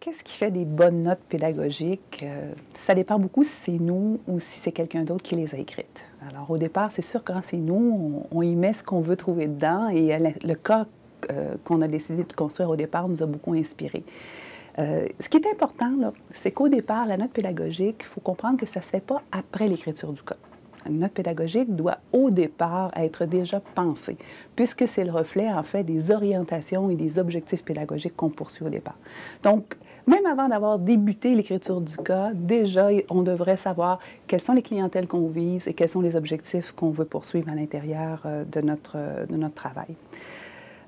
Qu'est-ce qui fait des bonnes notes pédagogiques? Ça dépend beaucoup si c'est nous ou si c'est quelqu'un d'autre qui les a écrites. Alors, au départ, c'est sûr que quand c'est nous, on y met ce qu'on veut trouver dedans et le cas qu'on a décidé de construire au départ nous a beaucoup inspiré. Ce qui est important, c'est qu'au départ, la note pédagogique, il faut comprendre que ça ne se fait pas après l'écriture du cas. Une note pédagogique doit, au départ, être déjà pensée, puisque c'est le reflet, en fait, des orientations et des objectifs pédagogiques qu'on poursuit au départ. Donc, même avant d'avoir débuté l'écriture du cas, déjà, on devrait savoir quelles sont les clientèles qu'on vise et quels sont les objectifs qu'on veut poursuivre à l'intérieur de notre travail.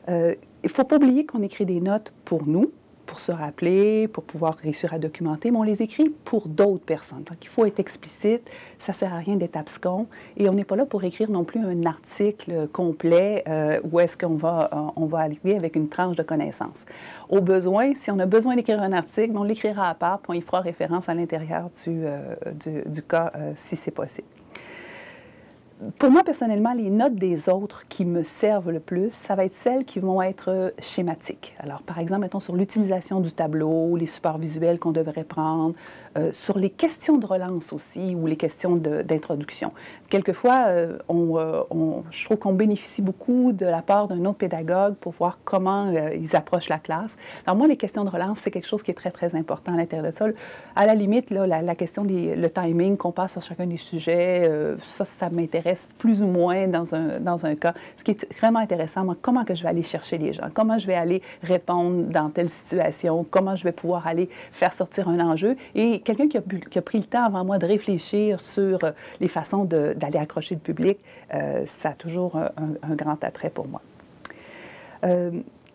Il ne faut pas oublier qu'on écrit des notes pour nous, pour se rappeler, pour pouvoir réussir à documenter, mais on les écrit pour d'autres personnes. Donc, il faut être explicite, ça ne sert à rien d'être abscon, et on n'est pas là pour écrire non plus un article complet où est-ce qu'on va, on va arriver avec une tranche de connaissances. Au besoin, si on a besoin d'écrire un article, on l'écrira à part, puis on y fera référence à l'intérieur du cas si c'est possible. Pour moi, personnellement, les notes des autres qui me servent le plus, ça va être celles qui vont être schématiques. Alors, par exemple, mettons sur l'utilisation du tableau, les supports visuels qu'on devrait prendre, sur les questions de relance aussi ou les questions d'introduction. Quelquefois, je trouve qu'on bénéficie beaucoup de la part d'un autre pédagogue pour voir comment ils approchent la classe. Alors moi, les questions de relance, c'est quelque chose qui est très, très important à l'intérieur de ça. À la limite, là, la question le timing qu'on passe sur chacun des sujets, ça m'intéresse plus ou moins dans un cas. Ce qui est vraiment intéressant, moi, comment que je vais aller chercher les gens, comment je vais aller répondre dans telle situation, comment je vais pouvoir aller faire sortir un enjeu. Et quelqu'un qui a pris le temps avant moi de réfléchir sur les façons d'aller accrocher le public, ça a toujours un grand attrait pour moi.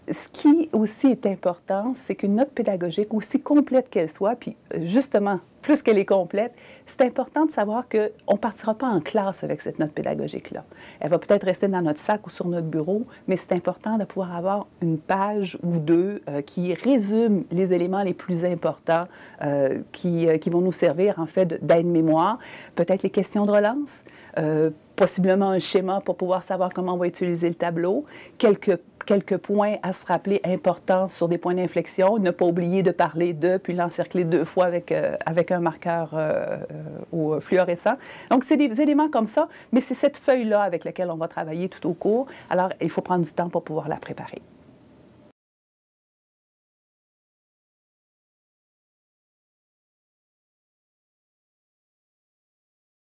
Ce qui aussi est important, c'est qu'une note pédagogique, aussi complète qu'elle soit, puis justement, plus qu'elle est complète, c'est important de savoir qu'on ne partira pas en classe avec cette note pédagogique-là. Elle va peut-être rester dans notre sac ou sur notre bureau, mais c'est important de pouvoir avoir une page ou deux qui résume les éléments les plus importants qui vont nous servir, en fait, d'aide-mémoire. Peut-être les questions de relance, possiblement un schéma pour pouvoir savoir comment on va utiliser le tableau, quelques points à se rappeler importants sur des points d'inflexion, ne pas oublier de parler de, puis l'encercler 2 fois avec un marqueur ou fluorescent. Donc, c'est des éléments comme ça, mais c'est cette feuille-là avec laquelle on va travailler tout au cours. Alors, il faut prendre du temps pour pouvoir la préparer.